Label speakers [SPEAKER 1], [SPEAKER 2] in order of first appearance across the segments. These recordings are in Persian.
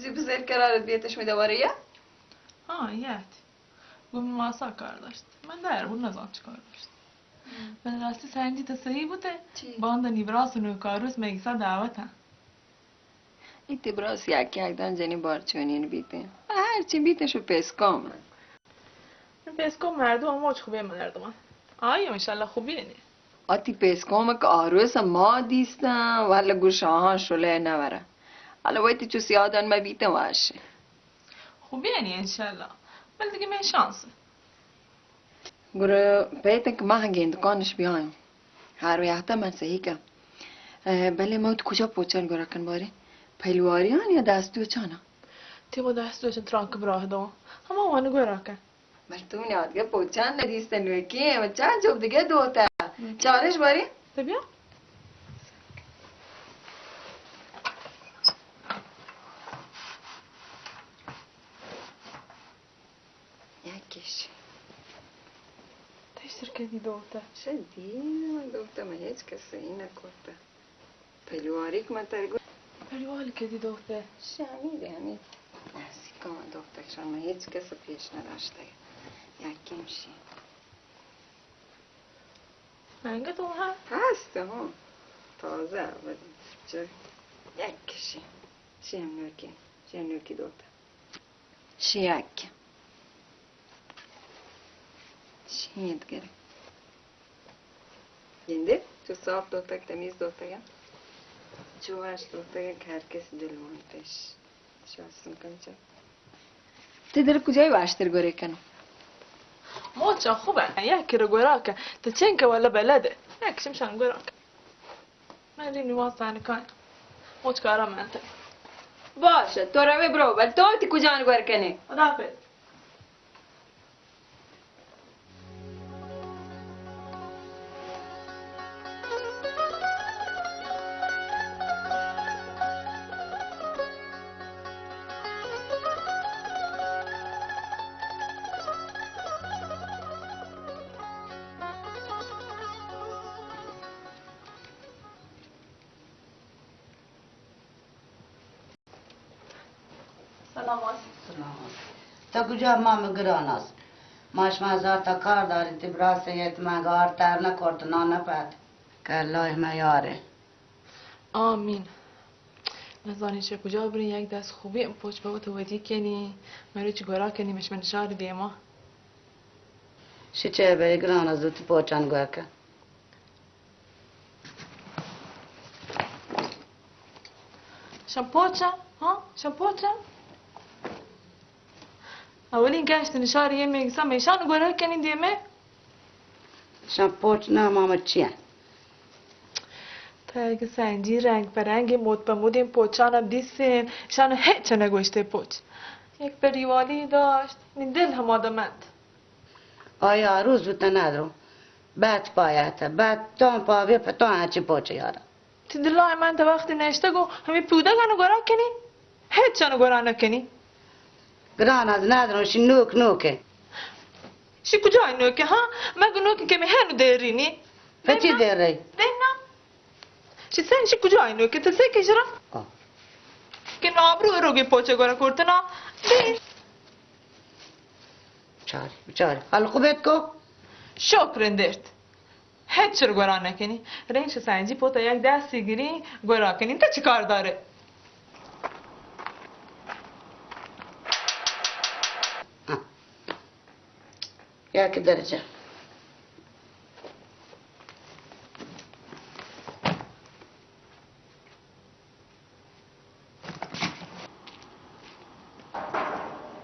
[SPEAKER 1] bizi bize kararı biyetiş mi de var ya?
[SPEAKER 2] Ha yet. Bu masa kardeşti. Ben der bunu ne zaman çıkarmıştım. Ben rastı sence de sayı bu de. Banda nivrasını karus megisa davet ha.
[SPEAKER 1] İtti biraz yakdan zeni barçönini bitti. Her şey bitti şu peskom.
[SPEAKER 2] Peskom merdu ama çok خوبه من مردم. آیا انشالله خوبی نی.
[SPEAKER 1] Ati peskom که آروس ما دیستم ولی گوشاها شله نوره. حالا وقتی چو سیادان ما بیتم واشه.
[SPEAKER 2] خوبی نی انشالله. ولی دیگه من شانس.
[SPEAKER 1] گره بیتن که ما هنگین دکانش بیایم. هر وقت من صحیح که. بله ما تو کجا پوچن گره کن باری؟ پهلواریان یا دستو چانا؟
[SPEAKER 2] تیمو دستو چن ترانک براه دو. اما وانو گره کن.
[SPEAKER 1] تو نیاد که پوچن ندیستن وکی و چند جوب دیگه دوتا. چالش باری؟
[SPEAKER 2] بیا.
[SPEAKER 1] یکیش.
[SPEAKER 2] تشتر کدی دوتا.
[SPEAKER 1] شدید دوتا ما هیچ کسی این نکرده. پهلواریک من ترگو.
[SPEAKER 2] پهلواری کدی دوتا.
[SPEAKER 1] شمیده همین. نسی که من دوتاشان ما هیچ کسی پیش نداشته. یکیم شی.
[SPEAKER 2] منگه تو ها؟
[SPEAKER 1] هسته ها. تازه اول. چه؟ یکیشی. شیم نوکی. شیم نوکی دوتا. شی یک. شید گره. Şimdi şu saf dotak temiz dotak çuvaş dotak herkes dilmanteş. Şahsın kanca. تدري کجای واشتر گوره کنم؟
[SPEAKER 2] موچا خوبه یکی رو گراکه تا چنکه ولا بلده یکشم شان گراکه من رینی واسه کن موچ کارا منته
[SPEAKER 1] باشه تو روی برو ولی تو تی کجا گوره کنی؟
[SPEAKER 2] خداحافظ سلام
[SPEAKER 3] تا کجا مام گران است ماش مازار تا کار داری تی براس یت مگار تر نکرد نه نپد که الله میاره
[SPEAKER 2] آمین نزانی چه کجا برین یک دست خوبی پوچ به تو ودی کنی مرو چی گرا کنی مش من شار دیما
[SPEAKER 3] شی چه بری گران از دوتی پوچان گوه که
[SPEAKER 2] شامپوچا ها شامپوچا اولین گشت نشار یه میگسا میشان گرا کنی دیمه
[SPEAKER 3] شامپوچ نه ماما چیه
[SPEAKER 2] تا اگه سنجی رنگ به رنگ مد به مد این پوچان هم دیسین شانو هیچ نگوشته پوچ یک پریوالی داشت این دل هم آدمند
[SPEAKER 3] آیا روز بوده ندارم بعد پایته بعد تو پاوی تو هرچی پوچه یارم
[SPEAKER 2] تی دلای من تا وقتی نشته گو همی پوده گنو گرا کنی هیچ چانو گرا نکنی
[SPEAKER 3] گران از ندارم شی نوک نوکه
[SPEAKER 2] شی کجای نوکه ها مگه نوکه که می هنو دیرینی
[SPEAKER 3] به چی دیره
[SPEAKER 2] دینا شی سن شی کجای نوکه تا سه کشرا که نابرو روگی پوچه گرا کرده نا دی
[SPEAKER 3] بچاری حال خوبت کو
[SPEAKER 2] شکرن درد هیچ رو گرا نکنی رنش سنجی پوتا یک دستی گیری گرا کنی تا چی کار داره
[SPEAKER 3] یک درجه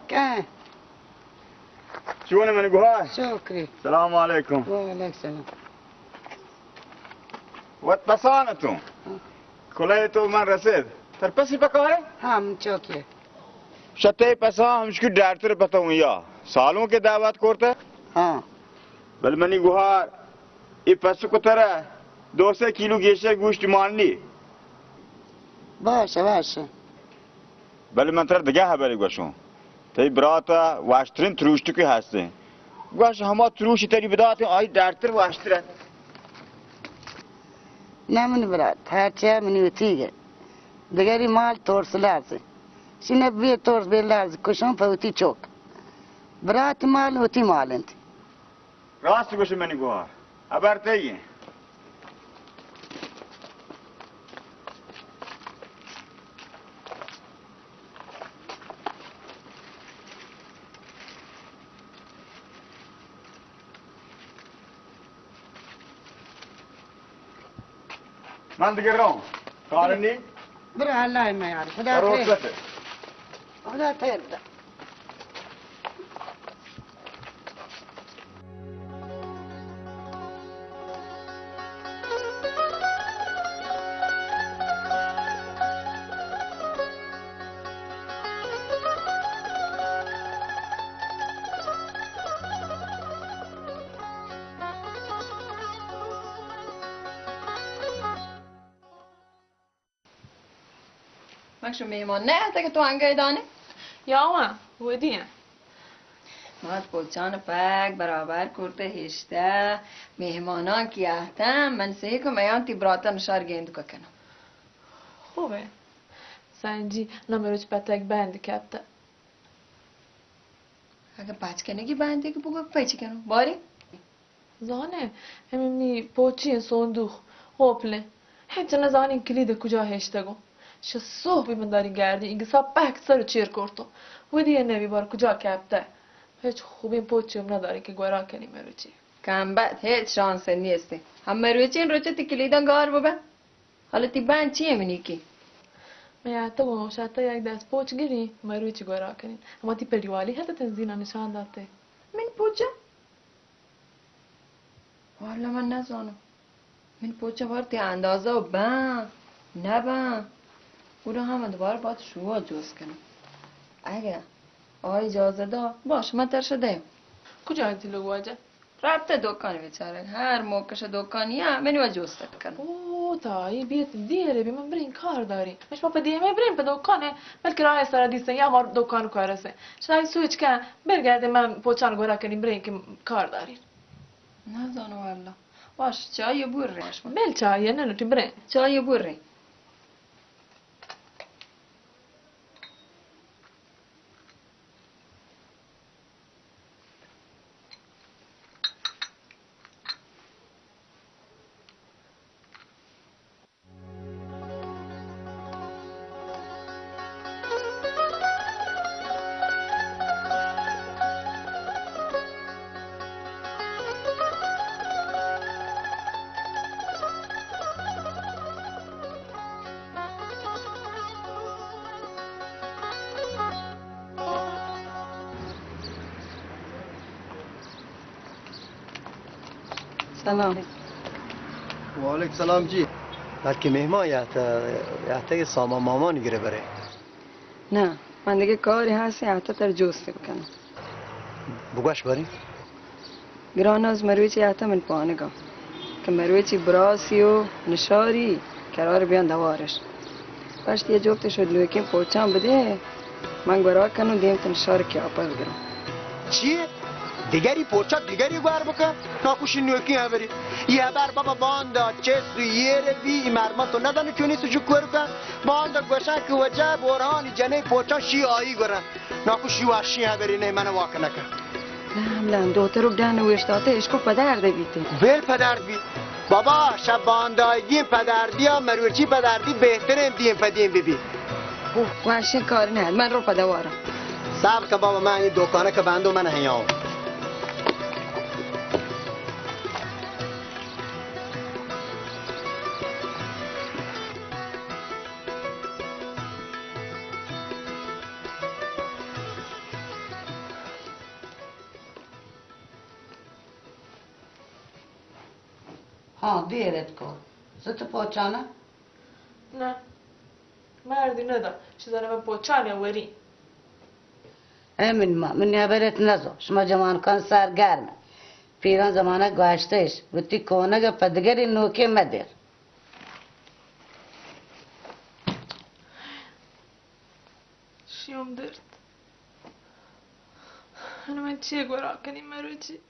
[SPEAKER 3] که
[SPEAKER 4] شلون من جوهر؟
[SPEAKER 3] شكري
[SPEAKER 4] السلام عليكم.
[SPEAKER 3] وعليكم السلام.
[SPEAKER 4] واتبسانتون. کلاهتو من رسید. ترپسی بکاره؟
[SPEAKER 3] هم چوکیه.
[SPEAKER 4] شته پسا همشکی درتر بتاون یا. سالوں کے دعوت کرتے؟
[SPEAKER 3] ها.
[SPEAKER 4] بل منی گوهر ای پسو کتره 2 کیلو گیشه گوشت مانلی.
[SPEAKER 3] باشه باشه.
[SPEAKER 4] بل من تر دیگه خبری گوشم. تی براتا واشترین تروشتی که هسته. گوش همه تروشی تری بداتی آی درتر واشتره.
[SPEAKER 3] نه منی برات هرچه منی وتیگه. دیگری مال تورسلارسی. شینه بی طرز بی لرز کشم فوتی چوک برات مال وتی مالند
[SPEAKER 4] راست گوش منی گوها ابر تیه من دیگه رام کارنی
[SPEAKER 3] برو الله ما یار خدا خیر
[SPEAKER 4] رخصته
[SPEAKER 3] خدا خیر ده.
[SPEAKER 1] مکشو میهمان نه تا که تو انگای دانه
[SPEAKER 2] یا ما ودیه
[SPEAKER 1] مات پوچان پاک برابر کرده هشته مهمانان کی احتم من سهی که میان تی براتا نشار گیند که کنم
[SPEAKER 2] خوبه سنجی نمروش پتک بند کپته
[SPEAKER 1] اگه پچ کنه کی بنده که بگو پیچی کنم باری
[SPEAKER 2] زانه همین می پوچی صندوق هوپله هیچ نزانی کلید کجا هشتگو ش صبح من داری گردی اینگه ساب بک سر چیر کرتو ودیه نوی بار کجا کپته هیچ خوبی پوچیم نداری که گورا کنی مروچی
[SPEAKER 1] کم بعد هیچ شانس نیستی هم مروچین روچه تی کلیدان گار ببن حالا تی بند چیه منی کی
[SPEAKER 2] میاته و شاتا یک دست پوچ گیری مروچی گورا کنین اما تی پلیوالی حتی تنزینا نشان داده
[SPEAKER 1] من پوچه والا من نزانم من پوچه وارتی اندازه و نه او رو هم دوباره باید شما جوز کنم اگه آقای اجازه دا باش من ترشه دیم
[SPEAKER 2] کجا هستی لگواجه؟
[SPEAKER 1] ربطه دکانی بیچاره هر موقعش دکانی هم منی و جوز کنم
[SPEAKER 2] اوه تایی بیت دیره بی من برین کار داری مش ما دیمه بریم به دکانه بلکه راه سر دیسته یا ما دکان کارسه شاید سویچ کن برگرده من پوچان گورا کنیم برین که کار دارین
[SPEAKER 1] نزانم والا باش چای بوری باش
[SPEAKER 2] بل چایه نه نوتی برین
[SPEAKER 1] چای بوری سلام
[SPEAKER 5] وعلیکم سلام جی بلکه مهمان یه سامان مامان گیره بره
[SPEAKER 1] نه من دیگه کاری هستی حتی تر جوستی بکنم
[SPEAKER 5] بگوش باری
[SPEAKER 1] گران از مرویچی حتی من پانگم که مرویچی براسی و نشاری قرار بیان دوارش پشت یه جفت شد لوکین پوچان بده من گرا کنم دیم تا نشار کیاپا بگیرم
[SPEAKER 5] چیه؟ دیگری پوچا دیگری بار بکن ناکوشی نوکی ها بری یه بر بابا باندا چه سویه روی مرمان تو ندانه چونی سوچو کور کن باندا گوشن که وجه بورانی جنه پوچا شی آیی گرن ناکوشی وحشی ها بری نه من واقع نکن
[SPEAKER 1] لم دوتر رو بدن وشتاته اشکو پدرده بیته
[SPEAKER 5] بل پدرد بی بابا شب باندایگیم پدردی ها مروچی پدردی بهترین دیم پدیم ببی
[SPEAKER 1] وحشی کاری نه من رو پدوارم
[SPEAKER 5] صبر که بابا من این دکانه که بندو من هیام
[SPEAKER 3] ها دیرت کن زت پوچانه
[SPEAKER 2] نه مردی ندا چیزا من پوچان یا وری
[SPEAKER 3] امین ما من برت نزو شما جوان کن سرگرمه پیران زمانه گذشتهش بودی کونگه پدگری نوکه مدر
[SPEAKER 2] شیوم درد انا من چیه گورا کنیم مروچی